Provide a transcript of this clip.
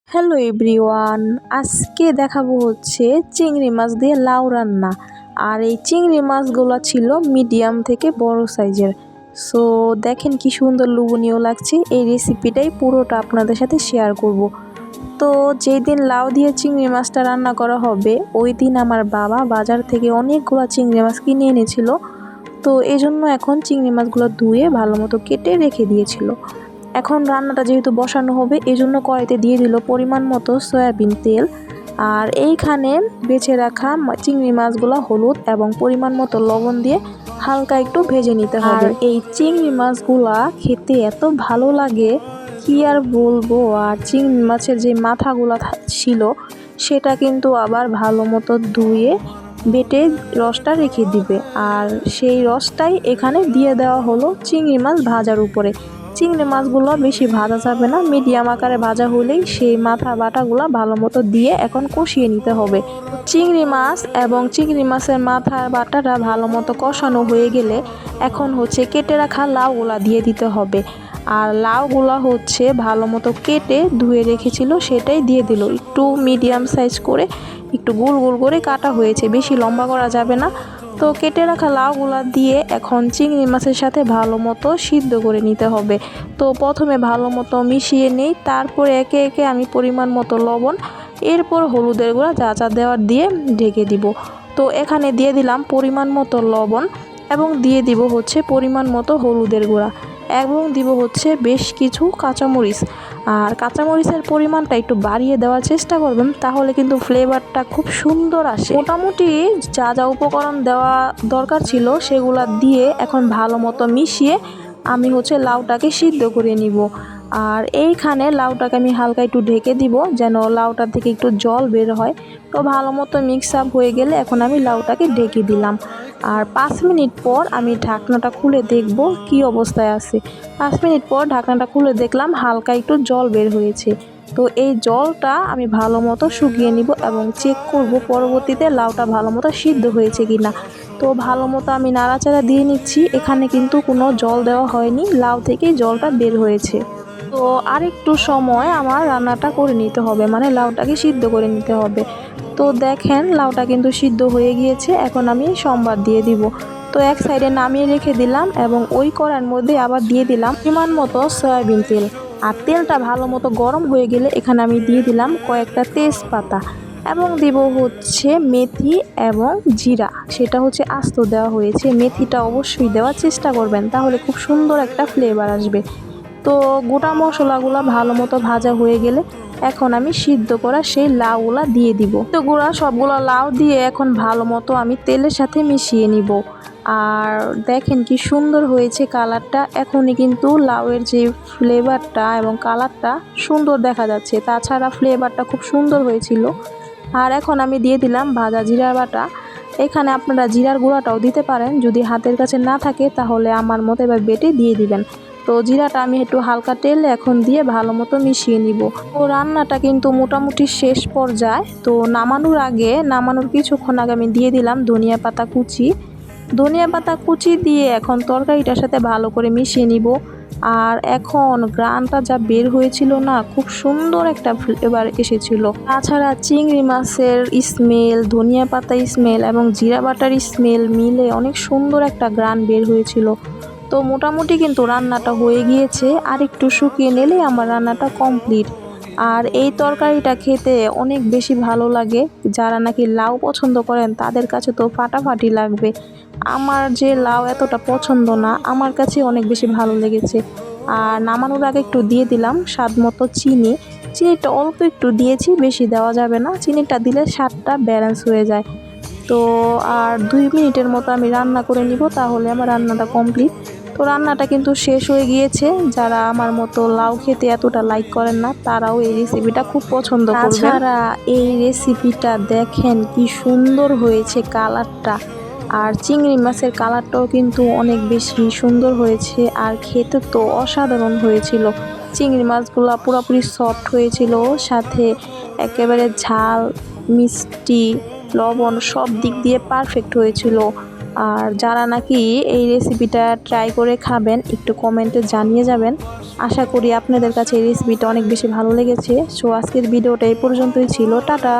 Hello everyone, আজকে দেখাবো হচ্ছে চিংড়ি মাছ দিয়ে লাউ রান্না। আর এই চিংড়ি মাছগুলো ছিল মিডিয়াম থেকে বড় সাইজের। সো দেখেন কি সুন্দর লোভনীয় লাগছে। এই রেসিপিটাই পুরোটা আপনাদের সাথে শেয়ার করব। তো যেই দিন লাউ দিয়ে চিংড়ি মাছটা রান্না করা হবে ওই দিন আমার বাবা বাজার থেকে অনেকগুলো চিংড়ি মাছ কিনে এনেছিল। তো এই জন্য এখন চিংড়ি মাছগুলো ধুয়ে ভালো মতো কেটে রেখে দিয়েছিল। এখন রান্নাটা যেহেতু বসানো হবে এই জন্য কড়াইতে দিয়ে দিল পরিমাণ মতো সয়াবিন তেল। আর এইখানে বেছে রাখা চিংড়ি মাছগুলো হলুদ এবং পরিমাণ মতো লবণ দিয়ে হালকা একটু ভেজে নিতে হবে। আর এই চিংড়ি মাছগুলা খেতে এত ভালো লাগে কি আর বলবো। আর চিংড়ি মাছের যে মাথাগুলা ছিল সেটা কিন্তু আবার ভালো মতো ধুয়ে বেটে রসটা রেখে দিবে। আর সেই রসটাই এখানে দিয়ে দেওয়া হলো চিংড়ি মাছ ভাজার উপরে। চিংড়ি মাছগুলো বেশি ভাজা যাবে না, মিডিয়াম আকারে ভাজা হলেই সেই মাথা বাটাগুলো ভালো মতো দিয়ে এখন কষিয়ে নিতে হবে। চিংড়ি মাছ এবং চিংড়ি মাছের মাথার বাটাটা ভালো মতো কষানো হয়ে গেলে এখন হচ্ছে কেটে রাখা লাউগুলা দিয়ে দিতে হবে। আর লাউগুলা হচ্ছে ভালো মতো কেটে ধুয়ে রেখেছিল সেটাই দিয়ে দিল। একটু মিডিয়াম সাইজ করে একটু গোল গোল করে কাটা হয়েছে, বেশি লম্বা করা যাবে না। তো কেটে রাখা লাউগুলা দিয়ে এখন চিংড়ি মাছের সাথে ভালো মতো সিদ্ধ করে নিতে হবে। তো প্রথমে ভালো মতো মিশিয়ে নিই, তারপরে একে একে আমি পরিমাণ মতো লবণ, এরপর হলুদের গুঁড়া যা যা দেওয়ার দিয়ে ঢেকে দিব। তো এখানে দিয়ে দিলাম পরিমাণ মতো লবণ এবং দিয়ে দিব হচ্ছে পরিমাণ মতো হলুদের গুঁড়া এবং দিব হচ্ছে বেশ কিছু কাঁচামরিচ। আর কাঁচামরিচের পরিমাণটা একটু বাড়িয়ে দেওয়ার চেষ্টা করবেন, তাহলে কিন্তু ফ্লেভারটা খুব সুন্দর আসে। মোটামুটি যা যা উপকরণ দেওয়া দরকার ছিল সেগুলা দিয়ে এখন ভালো মতো মিশিয়ে আমি হচ্ছে লাউটাকে সিদ্ধ করে নিব। আর এইখানে লাউটাকে আমি হালকা একটু ঢেকে দিব যেন লাউটা থেকে একটু জল বের হয়। তো ভালো মতো মিক্স আপ হয়ে গেলে এখন আমি লাউটাকে ঢেকে দিলাম। আর 5 মিনিট পর আমি ঢাকনাটা খুলে দেখব কি অবস্থায় আছে। 5 মিনিট পর ঢাকনাটা খুলে দেখলাম হালকা একটু জল বের হয়েছে। তো এই জলটা আমি ভালো মতো শুকিয়ে নিব এবং চেক করব পরবর্তীতে লাউটা ভালো মতো সিদ্ধ হয়েছে কিনা। তো ভালো মতো আমি নাড়াচাড়া দিয়ে নিচ্ছি। এখানে কিন্তু কোনো জল দেওয়া হয়নি, লাউ থেকেই জলটা বের হয়েছে। তো আরেকটু সময় আমার রান্নাটা করে নিতে হবে, মানে লাউটাকে সিদ্ধ করে নিতে হবে। তো দেখেন লাউটা কিন্তু সিদ্ধ হয়ে গিয়েছে, এখন আমি সম্বার দিয়ে দিব। তো এক সাইডে নামিয়ে রেখে দিলাম এবং ওই কড়াইয়ের মধ্যে আবার দিয়ে দিলাম পরিমাণ মতো সয়াবিন তেল। আর তেলটা ভালো মতো গরম হয়ে গেলে এখানে আমি দিয়ে দিলাম কয়েকটা তেজপাতা এবং দিব হচ্ছে মেথি এবং জিরা, সেটা হচ্ছে আস্ত দেওয়া হয়েছে। মেথিটা অবশ্যই দেওয়ার চেষ্টা করবেন, তাহলে খুব সুন্দর একটা ফ্লেভার আসবে। তো গোটা মশলাগুলো ভালো মতো ভাজা হয়ে গেলে এখন আমি সিদ্ধ করা সেই লাউগুলা দিয়ে দিব। তো গুঁড়া সবগুলো লাউ দিয়ে এখন ভালো মতো আমি তেলের সাথে মিশিয়ে নিব। আর দেখেন কি সুন্দর হয়েছে কালারটা। এখনই কিন্তু লাউয়ের যে ফ্লেভারটা এবং কালারটা সুন্দর দেখা যাচ্ছে, তাছাড়া ফ্লেভারটা খুব সুন্দর হয়েছিল। আর এখন আমি দিয়ে দিলাম ভাজা জিরার বাটা। এখানে আপনারা জিরার গুঁড়াটাও দিতে পারেন, যদি হাতের কাছে না থাকে তাহলে আমার মতো এবার বেটে দিয়ে দিবেন। তো জিরাটা আমি একটু হালকা তেলে এখন দিয়ে ভালো মতো মিশিয়ে নিব। তো রান্নাটা কিন্তু মোটামুটি শেষ পর্যায়ে। তো নামানোর কিছুক্ষণ আগে আমি দিয়ে দিলাম ধনিয়া পাতা কুচি। ধনিয়া পাতা কুচি দিয়ে এখন তরকারিটার সাথে ভালো করে মিশিয়ে নিব। আর এখন গ্রানটা যা বের হয়েছিল না, খুব সুন্দর একটা ফ্লেভার এসেছিল। তাছাড়া চিংড়ি মাছের স্মেল, ধনিয়া পাতা স্মেল এবং জিরা বাটার স্মেল মিলে অনেক সুন্দর একটা গ্রান বের হয়েছিল। তো মোটামুটি কিন্তু রান্নাটা হয়ে গিয়েছে, আর একটু শুকিয়ে নিলেই আমার রান্নাটা কমপ্লিট। আর এই তরকারিটা খেতে অনেক বেশি ভালো লাগে। যারা নাকি লাউ পছন্দ করেন তাদের কাছে তো ফাটাফাটি লাগবে। আমার যে লাউ এতটা পছন্দ না, আমার কাছে অনেক বেশি ভালো লেগেছে। আর নামানোর আগে একটু দিয়ে দিলাম স্বাদ মতো চিনি। চিনিটা অল্প একটু দিয়েছি, বেশি দেওয়া যাবে না, চিনিটা দিলে স্বাদটা ব্যালেন্স হয়ে যায়। তো আর 2 মিনিটের মতো আমি রান্না করে নিব, তাহলে আমার রান্নাটা কমপ্লিট। তো রান্নাটা কিন্তু শেষ হয়ে গিয়েছে। যারা আমার মতো লাউ খেতে এতটা লাইক করেন না তারাও এই রেসিপিটা খুব পছন্দ করবেন। তাছাড়া এই রেসিপিটা দেখেন কি সুন্দর হয়েছে কালারটা। আর চিংড়ি মাছের কালারটাও কিন্তু অনেক বেশি সুন্দর হয়েছে, আর খেতে তো অসাধারণ হয়েছিল। চিংড়ি মাছগুলো পুরোপুরি সফট হয়েছিল, সাথে একেবারে ঝাল, মিষ্টি, লবণ সব দিক দিয়ে পারফেক্ট হয়েছিল। আর যারা নাকি এই রেসিপিটা ট্রাই করে খাবেন একটু কমেন্টে জানিয়ে যাবেন। আশা করি আপনাদের কাছে এই রেসিপিটা অনেক বেশি ভালো লেগেছে। সো আজকের ভিডিওটা এই পর্যন্তই ছিল। টাটা।